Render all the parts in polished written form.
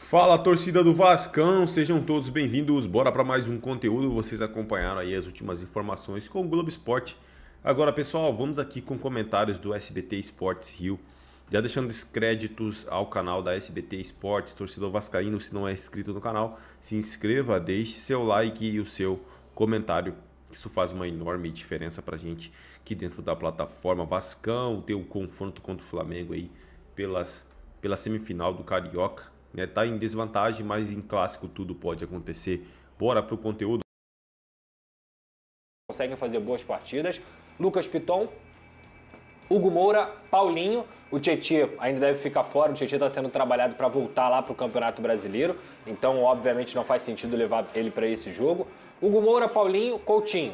Fala, torcida do Vascão, sejam todos bem-vindos. Bora para mais um conteúdo. Vocês acompanharam aí as últimas informações com o Globo Esporte. Agora, pessoal, vamos aqui com comentários do SBT Esportes Rio. Já deixando os créditos ao canal da SBT Esportes, torcedor vascaíno, se não é inscrito no canal, se inscreva, deixe seu like e o seu comentário. Isso faz uma enorme diferença pra gente aqui dentro da plataforma. Vascão tem um confronto contra o Flamengo aí pela semifinal do Carioca. Tá em desvantagem, mas em clássico tudo pode acontecer. Bora pro conteúdo. Conseguem fazer boas partidas. Lucas Piton, Hugo Moura, Paulinho. O Tietê ainda deve ficar fora. O Tietê está sendo trabalhado para voltar lá para o Campeonato Brasileiro. Então, obviamente, não faz sentido levar ele para esse jogo. Hugo Moura, Paulinho, Coutinho,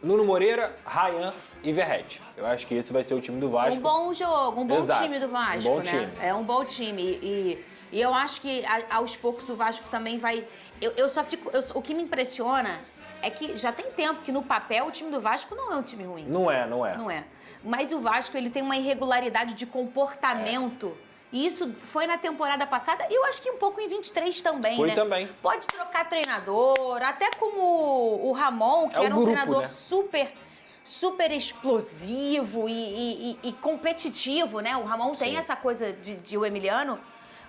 Nuno Moreira, Ryan e Verratti. Eu acho que esse vai ser o time do Vasco. Um bom jogo, um bom Exato. time do Vasco, Um bom né? time. É um bom time. E eu acho que aos poucos o Vasco também vai... O que me impressiona é que já tem tempo que no papel o time do Vasco não é um time ruim. Não é. Não é. Mas o Vasco, ele tem uma irregularidade de comportamento. E isso foi na temporada passada e eu acho que um pouco em 23 também, Foi né? também. Pode trocar treinador, até como o Ramon, que era um grupo, treinador né? super explosivo e competitivo, né? O Ramon tem Sim. essa coisa de o Emiliano,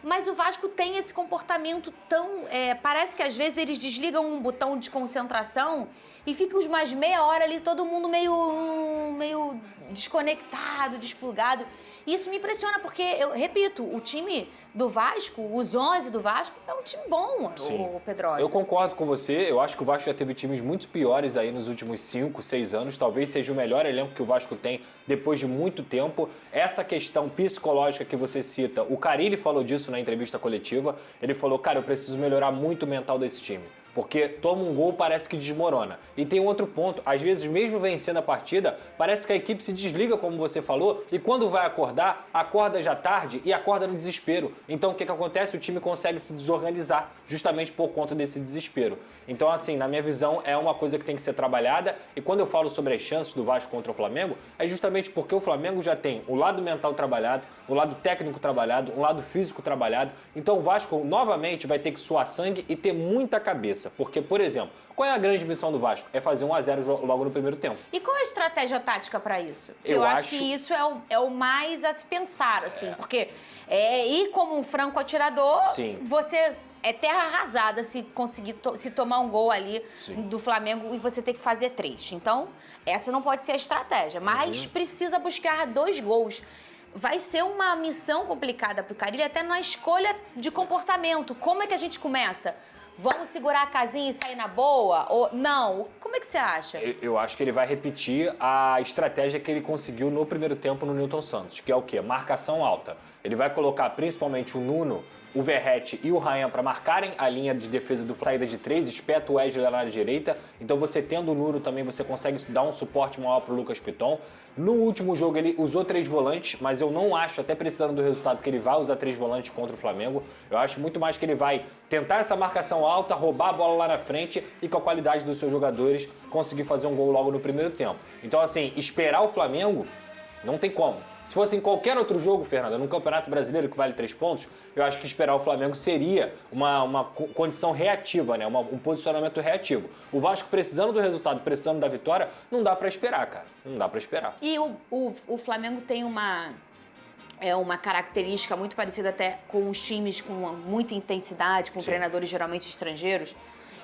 mas o Vasco tem esse comportamento tão... parece que às vezes eles desligam um botão de concentração e fica uns mais meia hora ali todo mundo meio desconectado, desplugado. Isso me impressiona porque, eu repito, o time do Vasco, os 11 do Vasco, é um time bom, o Pedrosa. Eu concordo com você. Eu acho que o Vasco já teve times muito piores aí nos últimos 5, 6 anos. Talvez seja o melhor elenco que o Vasco tem depois de muito tempo. Essa questão psicológica que você cita, o Carille falou disso na entrevista coletiva. Ele falou, cara, eu preciso melhorar muito o mental desse time. Porque toma um gol, parece que desmorona. E tem outro ponto, às vezes mesmo vencendo a partida, parece que a equipe se desliga, como você falou, e quando vai acordar, acorda já tarde e acorda no desespero. Então o que acontece? O time consegue se desorganizar, justamente por conta desse desespero. Então assim, na minha visão, é uma coisa que tem que ser trabalhada, e quando eu falo sobre as chances do Vasco contra o Flamengo, é justamente porque o Flamengo já tem o lado mental trabalhado, o lado técnico trabalhado, o lado físico trabalhado. Então o Vasco, novamente, vai ter que suar sangue e ter muita cabeça. Porque, por exemplo, qual é a grande missão do Vasco? É fazer 1-0 logo no primeiro tempo. E qual é a estratégia tática para isso? Eu acho que isso é o mais a se pensar, assim. Porque ir como um franco atirador, Sim. você é terra arrasada se conseguir se tomar um gol ali Sim. do Flamengo e você ter que fazer 3. Então, essa não pode ser a estratégia. Mas precisa buscar 2 gols. Vai ser uma missão complicada para o Carille, até na escolha de comportamento. Como é que a gente começa? Vamos segurar a casinha e sair na boa? Ou não? Como é que você acha? Eu acho que ele vai repetir a estratégia que ele conseguiu no primeiro tempo no Nilton Santos, que é o quê? Marcação alta. Ele vai colocar principalmente o Nuno, o Verratti e o Ryan para marcarem a linha de defesa do saída de 3, espeta o Wesley lá na direita. Então você tendo o Nuno também, você consegue dar um suporte maior para o Lucas Piton. No último jogo ele usou 3 volantes, mas eu não acho, até precisando do resultado, que ele vai usar 3 volantes contra o Flamengo. Eu acho muito mais que ele vai tentar essa marcação alta, roubar a bola lá na frente e com a qualidade dos seus jogadores conseguir fazer um gol logo no primeiro tempo. Então assim, esperar o Flamengo não tem como. Se fosse em qualquer outro jogo, Fernanda, num Campeonato Brasileiro que vale 3 pontos, eu acho que esperar o Flamengo seria uma condição reativa, né? Um posicionamento reativo. O Vasco precisando do resultado, precisando da vitória, não dá pra esperar, cara. Não dá pra esperar. E o Flamengo tem uma característica muito parecida até com os times com muita intensidade, com treinadores geralmente estrangeiros.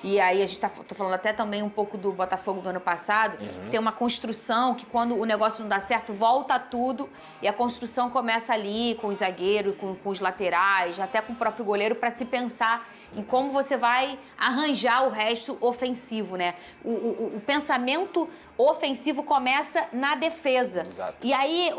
E aí a gente tô falando até também um pouco do Botafogo do ano passado. Tem uma construção que quando o negócio não dá certo, volta tudo. E a construção começa ali com os zagueiros, com os laterais, até com o próprio goleiro, para se pensar em como você vai arranjar o resto ofensivo, né? O pensamento ofensivo começa na defesa. Exato. E aí,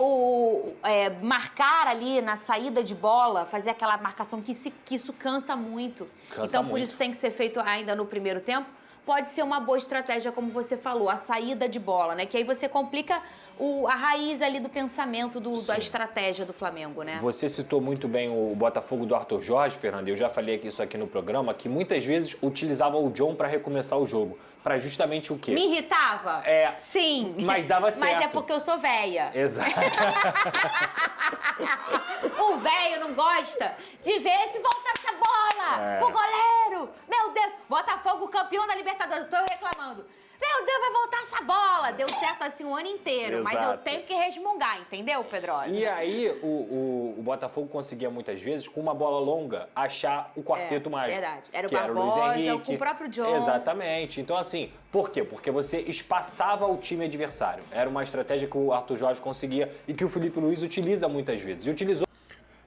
marcar ali na saída de bola, fazer aquela marcação que isso cansa muito. Então, por isso tem que ser feito ainda no primeiro tempo. Pode ser uma boa estratégia, como você falou, a saída de bola, né? Que aí você complica a raiz ali do pensamento da estratégia do Flamengo, né? Você citou muito bem o Botafogo do Arthur Jorge, Fernanda. Eu já falei isso aqui no programa, que muitas vezes utilizava o John para recomeçar o jogo. Para justamente o quê? Me irritava? Sim. Mas dava certo. Mas é porque eu sou véia. Exato. O velho não gosta de ver se volta essa bola. Botafogo campeão da Libertadores. Tô reclamando. Meu Deus, vai voltar essa bola. Deu certo assim o ano inteiro, mas eu Exato. tenho que resmungar, entendeu, Pedrosa? E aí, o Botafogo conseguia muitas vezes, com uma bola longa, achar o quarteto mágico. Verdade. Era o que Luiz Barbosa, Henrique. com o próprio John. Exatamente. Então, assim, por quê? Porque você espaçava o time adversário. Era uma estratégia que o Arthur Jorge conseguia e que o Felipe Luiz utiliza muitas vezes. E utilizou.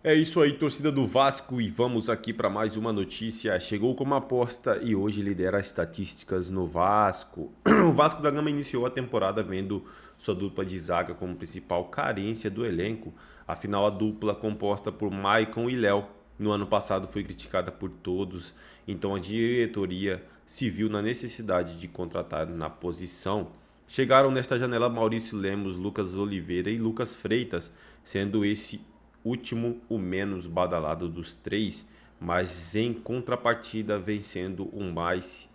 É isso aí, torcida do Vasco, e vamos aqui para mais uma notícia. Chegou como aposta e hoje lidera as estatísticas no Vasco. O Vasco da Gama iniciou a temporada vendo sua dupla de zaga como principal carência do elenco. Afinal, a dupla composta por Maicon e Léo no ano passado foi criticada por todos, então a diretoria se viu na necessidade de contratar na posição. Chegaram nesta janela Maurício Lemos, Lucas Oliveira e Lucas Freitas, sendo esse último o menos badalado dos três, mas em contrapartida vem sendo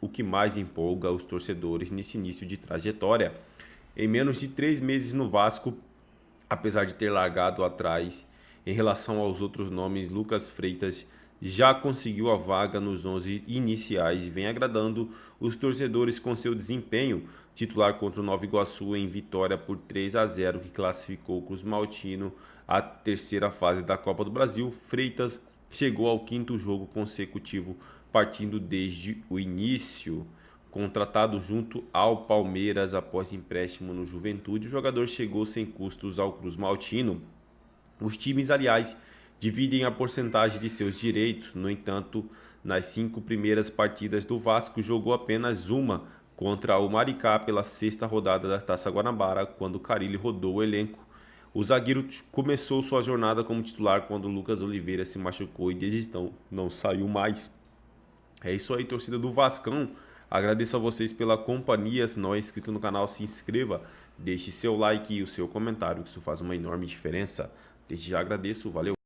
o que mais empolga os torcedores nesse início de trajetória. Em menos de 3 meses no Vasco, apesar de ter largado atrás em relação aos outros nomes, Lucas Freitas já conseguiu a vaga nos 11 iniciais e vem agradando os torcedores com seu desempenho. Titular contra o Nova Iguaçu em vitória por 3-0, que classificou o Cruz Maltino à terceira fase da Copa do Brasil. Freitas chegou ao 5º jogo consecutivo, partindo desde o início. Contratado junto ao Palmeiras após empréstimo no Juventude, o jogador chegou sem custos ao Cruz Maltino. Os times, aliás, dividem a porcentagem de seus direitos. No entanto, nas 5 primeiras partidas do Vasco, jogou apenas uma contra o Maricá pela 6ª rodada da Taça Guanabara, quando o Carille rodou o elenco. O zagueiro começou sua jornada como titular quando o Lucas Oliveira se machucou e desde então não saiu mais. É isso aí, torcida do Vascão. Agradeço a vocês pela companhia. Se não é inscrito no canal, se inscreva, deixe seu like e o seu comentário, que isso faz uma enorme diferença. Desde já agradeço, valeu!